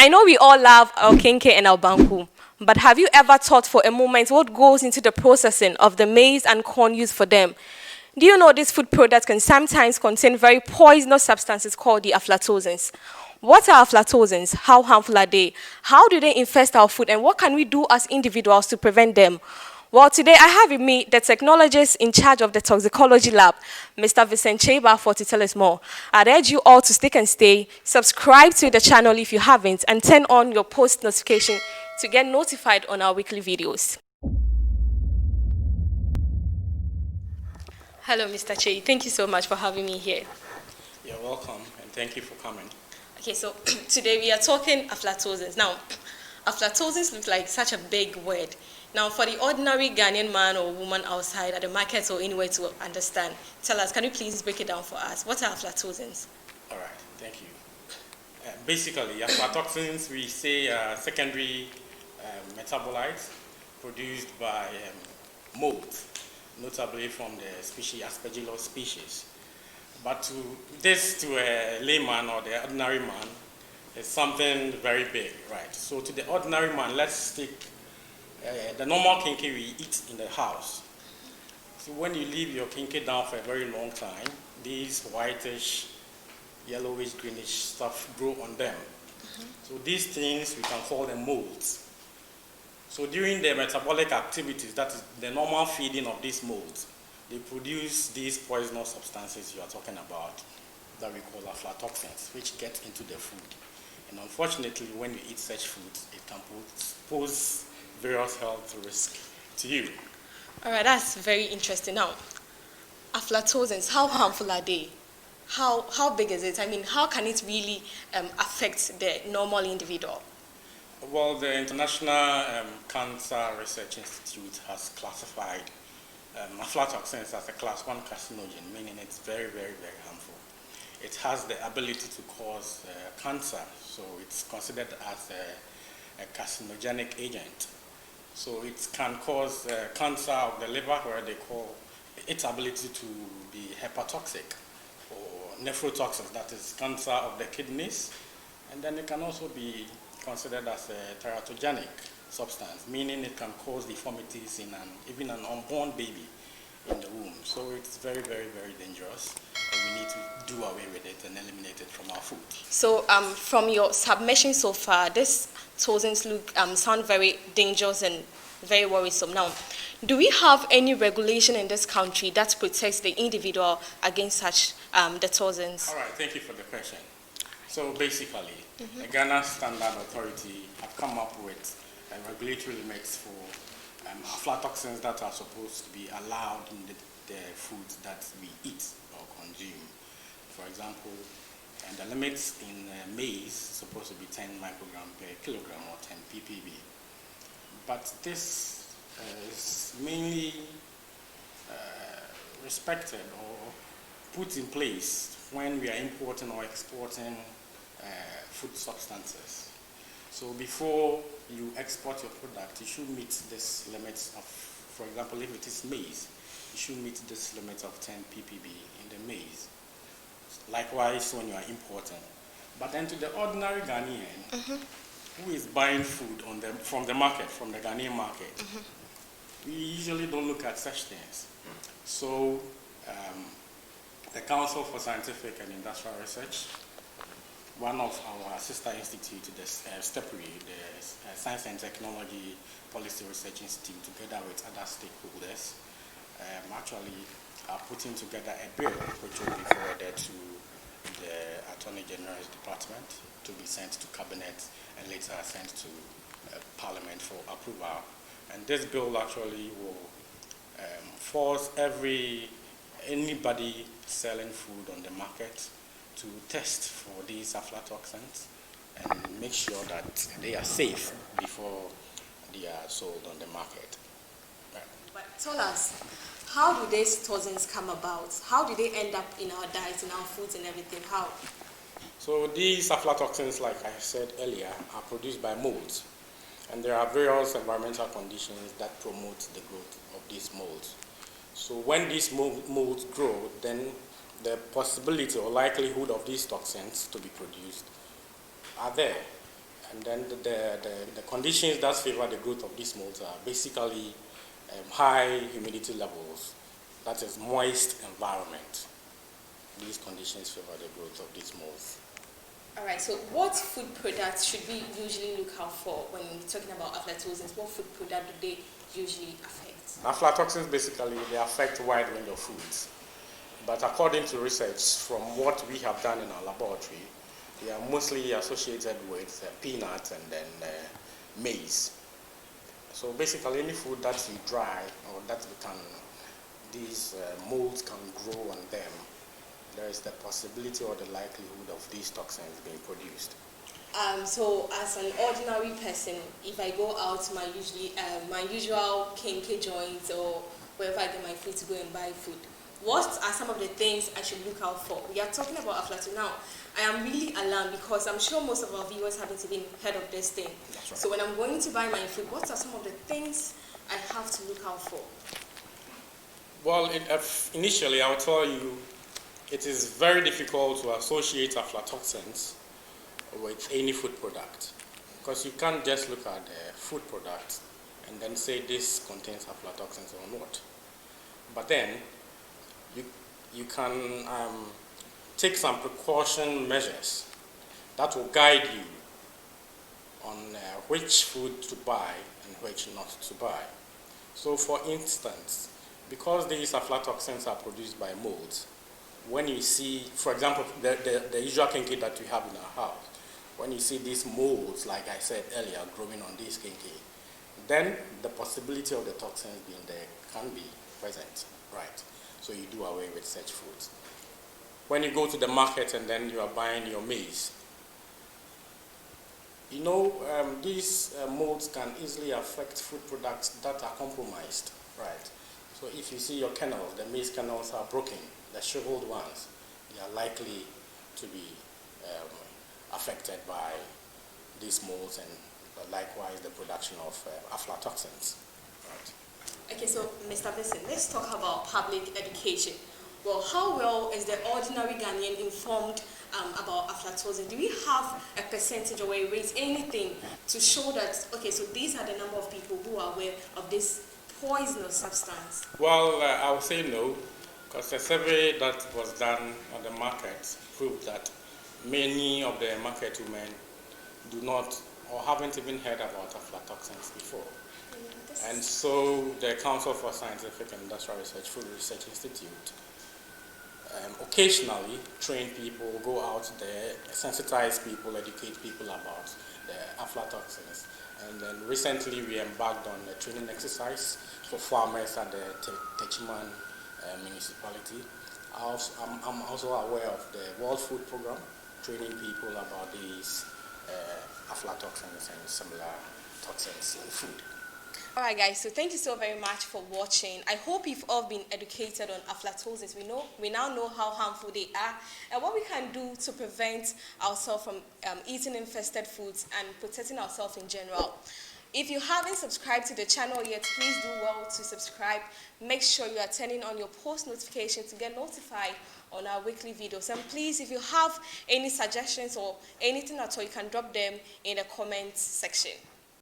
I know we all love our Kenkey and our banku, but have you ever thought for a moment what goes into the processing of the maize and corn used for them? Do you know these food products can sometimes contain very poisonous substances called the aflatoxins? What are aflatoxins? How harmful are they? How do they infest our food? And what can we do as individuals to prevent them? Well, today I have with me the technologist in charge of the toxicology lab, Mr. Vincent Cheba, for to tell us more. I'd urge you all to stick and stay, subscribe to the channel if you haven't, and turn on your post notification to get notified on our weekly videos. Hello, Mr. Che. Thank you so much for having me here. You're welcome, and thank you for coming. Okay, so today we are talking aflatoxins. Now, aflatoxins look like such a big word. Now, for the ordinary Ghanaian man or woman outside at the market or anywhere to understand, tell us, can you please break it down for us? What are aflatoxins? All right, thank you. Basically, aflatoxins, we say secondary metabolites produced by molds, notably from the species Aspergillus species. But to a layman or the ordinary man, it's something very big, right? So to the ordinary man, let's take the normal Kenkey we eat in the house. So when you leave your Kenkey down for a very long time, these whitish, yellowish, greenish stuff grow on them. So these things, we can call them molds. So during the metabolic activities, that is the normal feeding of these molds, they produce these poisonous substances you are talking about that we call aflatoxins, which get into the food. And unfortunately, when you eat such food, it can pose various health risks to you. All right, that's very interesting. Now, aflatoxins, how harmful are they? How big is it? I mean, how can it really affect the normal individual? Well, the International Cancer Research Institute has classified aflatoxins as a class 1 carcinogen, meaning it's very, very, very harmful. It has the ability to cause cancer, so it's considered as a carcinogenic agent. So it can cause cancer of the liver, where they call its ability to be hepatotoxic, or nephrotoxins, that is cancer of the kidneys. And then it can also be considered as a teratogenic substance, meaning it can cause deformities in even an unborn baby in the womb. So it's very, very, very dangerous, and we need to do away with it and eliminate it from our food. So from your submission so far, these toxins sound very dangerous and very worrisome. Now, do we have any regulation in this country that protects the individual against such the toxins? All right, thank you for the question. So basically, the Ghana Standard Authority have come up with regulatory limits for aflatoxins that are supposed to be allowed in the foods that we eat or consume. For example, the limits in maize is supposed to be 10 microgram per kilogram or 10 ppb. But this is mainly respected or put in place when we are importing or exporting food substances. So before you export your product, you should meet this limits of, for example, if it is maize, you should meet this limit of 10 ppb in the maize. Likewise, when you are importing. But then to the ordinary Ghanaian who is buying food from the market, from the Ghanaian market, we usually don't look at such things. So the Council for Scientific and Industrial Research, one of our sister institutes, the STEPRI, the Science and Technology Policy Research Institute, together with other stakeholders, actually are putting together a bill which will be forwarded to the Attorney General's Department to be sent to Cabinet and later sent to Parliament for approval. And this bill actually will force anybody selling food on the market to test for these aflatoxins and make sure that they are safe before they are sold on the market. But tell us, how do these toxins come about? How do they end up in our diets, in our foods and everything? How? So these aflatoxins, like I said earlier, are produced by molds. And there are various environmental conditions that promote the growth of these molds. So when these molds grow, then the possibility or likelihood of these toxins to be produced are there. And then the conditions that favor the growth of these molds are basically high humidity levels, that is moist environment. These conditions favor the growth of these molds. All right, so what food products should we usually look out for when we're talking about aflatoxins? What food product do they usually affect? Aflatoxins basically, they affect a wide range of foods. But according to research from what we have done in our laboratory, they are mostly associated with peanuts and then maize. So basically any food that you dry or that these molds can grow on them, there is the possibility or the likelihood of these toxins being produced. So as an ordinary person, if I go out my usual Kenkey joint or wherever I get my food to go and buy food, what are some of the things I should look out for? We are talking about aflatoxins now. I am really alarmed because I'm sure most of our viewers haven't even heard of this thing. That's right. So when I'm going to buy my food, what are some of the things I have to look out for? Well, initially I will tell you it is very difficult to associate aflatoxins with any food product, because you can't just look at the food product and then say this contains aflatoxins or not. But then you can take some precaution measures that will guide you on which food to buy and which not to buy. So for instance, because these aflatoxins are produced by molds, when you see, for example, the usual Kenkey that we have in our house, when you see these molds, like I said earlier, growing on this Kenkey, then the possibility of the toxins being there can be present, right? So you do away with such foods. When you go to the market and then you are buying your maize, you know, these molds can easily affect food products that are compromised, right? So if you see your kernels, the maize kernels are broken, the shriveled ones, they are likely to be affected by these molds and likewise the production of aflatoxins, right? Okay, so Mr. Vincent, let's talk about public education. Well, how well is the ordinary Ghanaian informed about aflatoxins? Do we have a percentage or a rate, anything to show that, okay, so these are the number of people who are aware of this poisonous substance? Well, I would say no, because a survey that was done on the market proved that many of the market women do not or haven't even heard about aflatoxins before. And so the Council for Scientific and Industrial Research, Food Research Institute, occasionally train people, go out there, sensitize people, educate people about the aflatoxins. And then recently we embarked on a training exercise for farmers at the Techiman municipality. I'm also aware of the World Food Program, training people about these aflatoxins and similar toxins in food. Alright guys, so thank you so very much for watching. I hope you've all been educated on aflatoxins. We now know how harmful they are and what we can do to prevent ourselves from eating infested foods and protecting ourselves in general. If you haven't subscribed to the channel yet, please do well to subscribe. Make sure you are turning on your post notifications to get notified on our weekly videos. And please, if you have any suggestions or anything at all, you can drop them in the comments section.